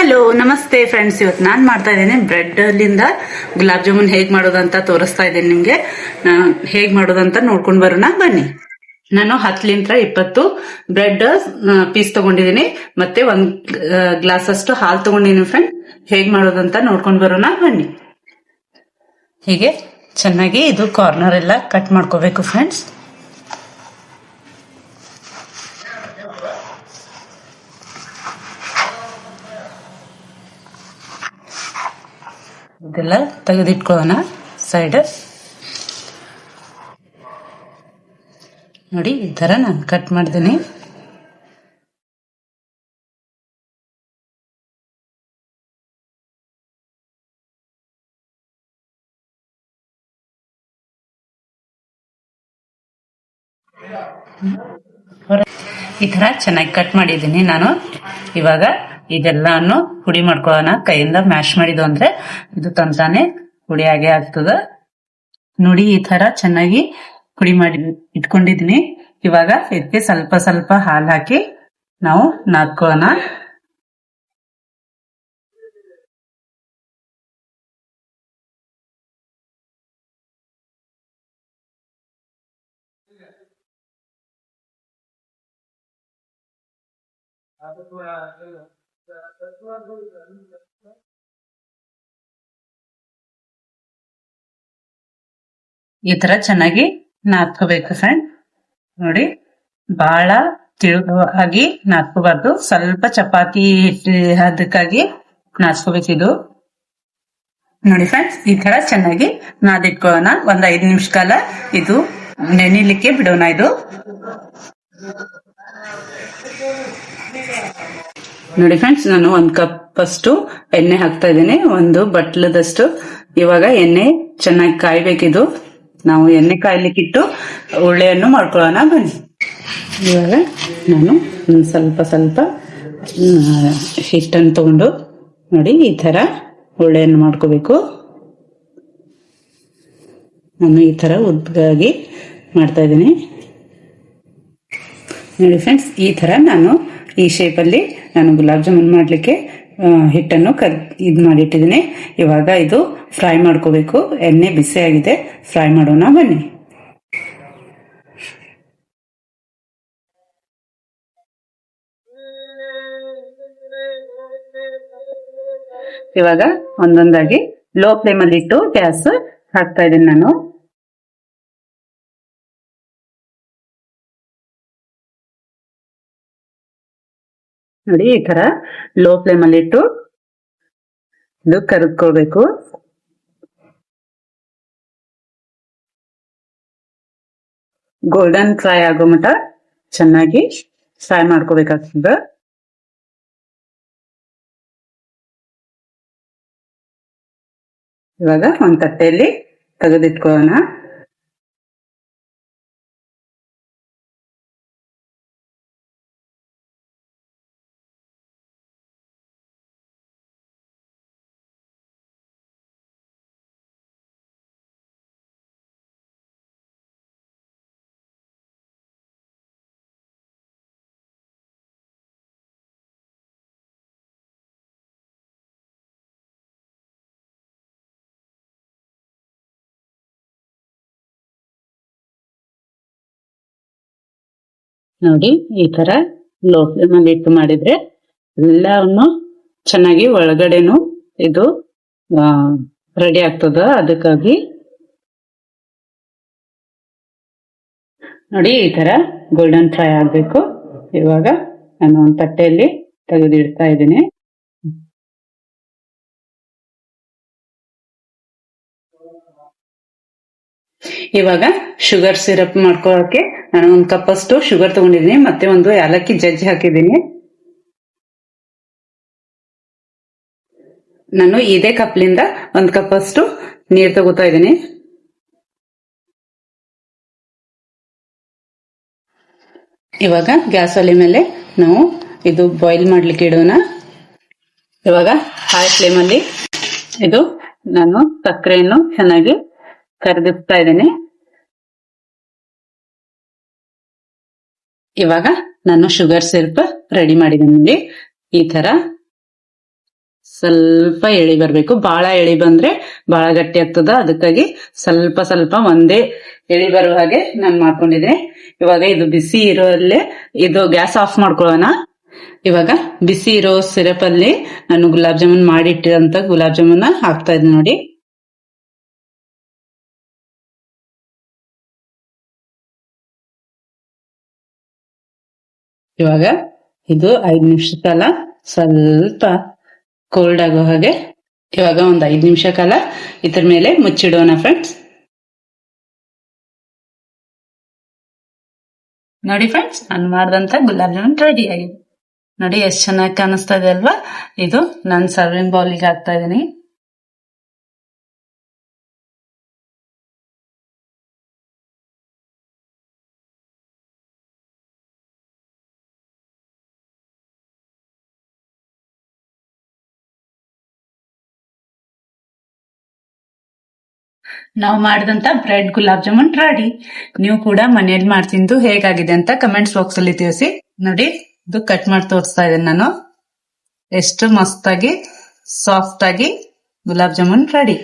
Hello ನಮಸ್ತೆ friends, ಇವತ್ತು ನಾನು ಮಾಡ್ತಾ ಇದ್ದೇನೆ ಬ್ರೆಡ್ ಅಲ್ಲಿಂದ ಗುಲಾಬ್ ಜಾಮೂನ್ ಹೇಗ್ ಮಾಡೋದಂತ ತೋರಿಸ್ತಾ ಇದ್ದೇನೆ ನಿಮ್ಗೆ. ಹೇಗ್ ಮಾಡೋದಂತ ನೋಡ್ಕೊಂಡು ಬರೋಣ ಬನ್ನಿ. ನಾನು 10-20 ಬ್ರೆಡ್ ಪೀಸ್ ತಗೊಂಡಿದ್ದೀನಿ, ಮತ್ತೆ 1 ಗ್ಲಾಸ್ ಅಷ್ಟು ಹಾಲು ತಗೊಂಡಿದ್ದೀನಿ ಫ್ರೆಂಡ್. ಹೇಗ್ ಮಾಡೋದಂತ ನೋಡ್ಕೊಂಡು ಬರೋಣ ಬನ್ನಿ. ಹೀಗೆ ಚೆನ್ನಾಗಿ ಇದು ಕಾರ್ನರ್ ಎಲ್ಲ ಕಟ್ ಮಾಡ್ಕೋಬೇಕು ಫ್ರೆಂಡ್ಸ್. ಇದೆಲ್ಲ ತೆಗೆದಿಟ್ಕೊಳ್ಳೋಣ ಸೈಡ್. ನೋಡಿ ಈ ತರ ನಾನು ಕಟ್ ಮಾಡಿದ್ದೀನಿ. ಈ ತರ ಚೆನ್ನಾಗಿ ಕಟ್ ಮಾಡಿದ್ದೀನಿ ನಾನು. ಇವಾಗ ಇದೆಲ್ಲಾನು ಪುಡಿ ಮಾಡ್ಕೊಳ್ಳೋಣ. ಕೈಯಿಂದ ಮ್ಯಾಶ್ ಮಾಡಿದ್ದು ಅಂದ್ರೆ ಇದು ತಂತಾನೆ ಪುಡಿ ಆಗೇ ಆಗ್ತದ. ನೋಡಿ ಈ ತರ ಚೆನ್ನಾಗಿ ಪುಡಿ ಮಾಡಿ ಇಟ್ಕೊಂಡಿದೀನಿ. ಇವಾಗ ಇದಕ್ಕೆ ಸ್ವಲ್ಪ ಸ್ವಲ್ಪ ಹಾಲು ಹಾಕಿ ನಾವು ನಾದ್ಕೊಳ್ಳೋಣ. ಈ ತರ ಚೆನ್ನಾಗಿ ನಾದ್ಕೋಬೇಕು ಫ್ರೆಂಡ್. ನೋಡಿ ಬಹಳ ತಿಳುವಾಗಿ ನಾದ್ಕೋಬಾರ್ದು, ಸ್ವಲ್ಪ ಚಪಾತಿ ಹಿಟ್ಟು ಅದಕ್ಕಾಗಿ ನಾದ್ಕೋಬೇಕಿದು. ನೋಡಿ ಫ್ರೆಂಡ್ಸ್, ಈ ತರ ಚೆನ್ನಾಗಿ ನಾದಿಟ್ಕೊಳ್ಳೋಣ. 5 ನಿಮಿಷ ಕಾಲ ಇದು ನೆನಿಲಿಕ್ಕೆ ಬಿಡೋಣ. ಇದು ನೋಡಿ ಫ್ರೆಂಡ್ಸ್, ನಾನು 1 ಕಪ್ ಅಷ್ಟು ಎಣ್ಣೆ ಹಾಕ್ತಾ ಇದ್ದೀನಿ, 1 ಬಟ್ಲದಷ್ಟು. ಇವಾಗ ಎಣ್ಣೆ ಚೆನ್ನಾಗಿ ಕಾಯ್ಬೇಕಿದು. ನಾವು ಎಣ್ಣೆ ಕಾಯ್ಲಿಕ್ಕಿಟ್ಟು ಉಳ್ಳೆಯನ್ನು ಮಾಡ್ಕೊಳ್ಳೋಣ ಬನ್ನಿ. ಇವಾಗ ನಾನು ಸ್ವಲ್ಪ ಸ್ವಲ್ಪ ಹಿಟ್ಟನ್ನು ತಗೊಂಡು ನೋಡಿ ಈ ತರ ಉಳ್ಳೆಯನ್ನು ಮಾಡ್ಕೋಬೇಕು. ನಾನು ಈ ತರ ಉದ್ದಗಾಗಿ ಮಾಡ್ತಾ ಇದ್ದೀನಿ. ನೋಡಿ ಫ್ರೆಂಡ್ಸ್, ಈ ತರ ನಾನು ಈ ಶೇಪಲ್ಲಿ ನಾನು ಗುಲಾಬ್ ಜಾಮೂನ್ ಮಾಡ್ಲಿಕ್ಕೆ ಹಿಟ್ಟನ್ನು ಇದು ಮಾಡಿಟ್ಟಿದ್ದೀನಿ. ಇವಾಗ ಇದು ಫ್ರೈ ಮಾಡ್ಕೋಬೇಕು. ಎಣ್ಣೆ ಬಿಸಿ ಆಗಿದೆ, ಫ್ರೈ ಮಾಡೋಣ ಬನ್ನಿ. ಇವಾಗ ಒಂದೊಂದಾಗಿ ಲೋ ಫ್ಲೇಮ್ ಅಲ್ಲಿ ಇಟ್ಟು ಗ್ಯಾಸ್ ಹಾಕ್ತಾ ಇದ್ದೀನಿ ನಾನು. ನೋಡಿ ಈ ತರ ಲೋ ಫ್ಲೇಮ್ ಅಲ್ಲಿ ಇಟ್ಟು ಇದು ಕರಿದ್ಕೊಳ್ಬೇಕು. ಗೋಲ್ಡನ್ ಫ್ರೈ ಆಗೋ ಮಟ ಚೆನ್ನಾಗಿ ಫ್ರೈ ಮಾಡ್ಕೋಬೇಕಾಗ್ತದೆ. ಇವಾಗ ಒಂದ್ ತಟ್ಟೆಯಲ್ಲಿ ತೆಗೆದಿಟ್ಕೊಳ್ಳೋಣ. ನೋಡಿ ಈ ತರ ಲೋ ಫ್ಲೇಮ್ ಅಲ್ಲಿ ಇಟ್ಟು ಮಾಡಿದ್ರೆ ಎಲ್ಲವನ್ನು ಚೆನ್ನಾಗಿ ಒಳಗಡೆನು ಇದು ರೆಡಿ ಆಗ್ತದ. ಅದಕ್ಕಾಗಿ ನೋಡಿ ಈ ತರ ಗೋಲ್ಡನ್ ಫ್ರೈ ಆಗ್ಬೇಕು. ಇವಾಗ ನಾನು ಒಂದು ತಟ್ಟೆಯಲ್ಲಿ ತೆಗೆದಿಡ್ತಾ ಇದ್ದೀನಿ. ಇವಾಗ ಶುಗರ್ ಸಿರಪ್ ಮಾಡ್ಕೊಳ್ಳೋಕೆ ನಾನು 1 ಕಪ್ ಅಷ್ಟು ಶುಗರ್ ತಗೊಂಡಿದ್ದೀನಿ, ಮತ್ತೆ 1 ಏಲಕ್ಕಿ ಜಜ್ಜಿ ಹಾಕಿದ್ದೀನಿ. ನಾನು ಇದೇ ಕಪ್ಲಿಂದ 1 ಕಪ್ ಅಷ್ಟು ನೀರು ತಗೋತಾ ಇದ್ದೀನಿ. ಇವಾಗ ಗ್ಯಾಸ್ ಒಲೆ ಮೇಲೆ ನಾವು ಇದು ಬಾಯ್ಲ್ ಮಾಡ್ಲಿಕ್ಕೆ ಇಡೋಣ. ಇವಾಗ ಹೈ ಫ್ಲೇಮ್ ಅಲ್ಲಿ ಇದು ನಾನು ಸಕ್ಕರೆಯನ್ನು ಚೆನ್ನಾಗಿ ಕರಗಿಸ್ತಾ ಇದ್ದೀನಿ. ಇವಾಗ ನಾನು ಶುಗರ್ ಸಿರಪ್ ರೆಡಿ ಮಾಡಿದ್ದೀನಿ. ಈ ತರ ಸ್ವಲ್ಪ ಎಳಿ ಬರ್ಬೇಕು. ಬಾಳ ಎಳಿ ಬಂದ್ರೆ ಬಾಳ ಗಟ್ಟಿ ಆಗ್ತದ. ಅದಕ್ಕಾಗಿ ಸ್ವಲ್ಪ ಸ್ವಲ್ಪ ಒಂದೇ ಎಳಿ ಬರುವ ಹಾಗೆ ನಾನ್ ಮಾಡ್ಕೊಂಡಿದ್ದೀನಿ. ಇವಾಗ ಇದು ಬಿಸಿ ಇರೋಲ್ಲೇ ಇದು ಗ್ಯಾಸ್ ಆಫ್ ಮಾಡ್ಕೊಳ್ಳೋಣ. ಇವಾಗ ಬಿಸಿ ಇರೋ ಸಿರಪ್ ಅಲ್ಲಿ ನಾನು ಗುಲಾಬ್ ಜಾಮೂನ್ ಮಾಡಿಟ್ಟಿರಂತ ಗುಲಾಬ್ ಜಾಮೂನ್ ಹಾಕ್ತಾ ಇದ್ದೀನಿ ನೋಡಿ. ಇವಾಗ ಇದು 5 ನಿಮಿಷ ಕಾಲ ಸ್ವಲ್ಪ ಕೋಲ್ಡ್ ಆಗೋ ಹಾಗೆ ಇವಾಗ ಒಂದ್ 5 ನಿಮಿಷ ಕಾಲ ಇದ್ರ ಮೇಲೆ ಮುಚ್ಚಿಡೋಣ ಫ್ರೆಂಡ್ಸ್. ನೋಡಿ ಫ್ರೆಂಡ್ಸ್, ನಾನು ಮಾಡಿದಂತ ಗುಲಾಬ್ ಜಾಮೂನ್ ರೆಡಿ ಆಗಿದೆ. ನೋಡಿ ಎಷ್ಟು ಚೆನ್ನಾಗಿ ಕಾಣಿಸ್ತಾ ಇದೆ ಅಲ್ವಾ. ಇದು ನಾನು ಸರ್ವಿಂಗ್ ಬೌಲಿಗೆ ಹಾಕ್ತಾ ಇದ್ದೀನಿ. ನಾವು ಮಾಡಿದಂತ ಬ್ರೆಡ್ ಗುಲಾಬ್ ಜಾಮೂನ್ ರೆಡಿ. ನೀವು ಕೂಡ ಮನೆಯಲ್ಲಿ ಮಾಡ್ತಿದ್ದು ಹೇಗಾಗಿದೆ ಅಂತ ಕಮೆಂಟ್ಸ್ ಬಾಕ್ಸ್ ಅಲ್ಲಿ ತಿಳಿಸಿ. ನೋಡಿ, ಇದು ಕಟ್ ಮಾಡಿ ತೋರಿಸ್ತಾ ಇದ್ದೇನೆ ನಾನು. ಎಷ್ಟು ಮಸ್ತಾಗಿ ಸಾಫ್ಟ್ ಆಗಿ ಗುಲಾಬ್ ಜಾಮೂನ್ ರೆಡಿ.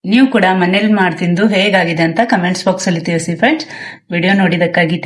ನೀವು ಕೂಡ ಮನೇಲಿ ಮಾಡ್ತಿದ್ದು ಹೇಗಾಗಿದೆ ಅಂತ ಕಮೆಂಟ್ಸ್ ಬಾಕ್ಸ್ ಅಲ್ಲಿ ತಿಳಿಸಿ ಫ್ರೆಂಡ್ಸ್. ವಿಡಿಯೋ ನೋಡಿದಕ್ಕಾಗಿ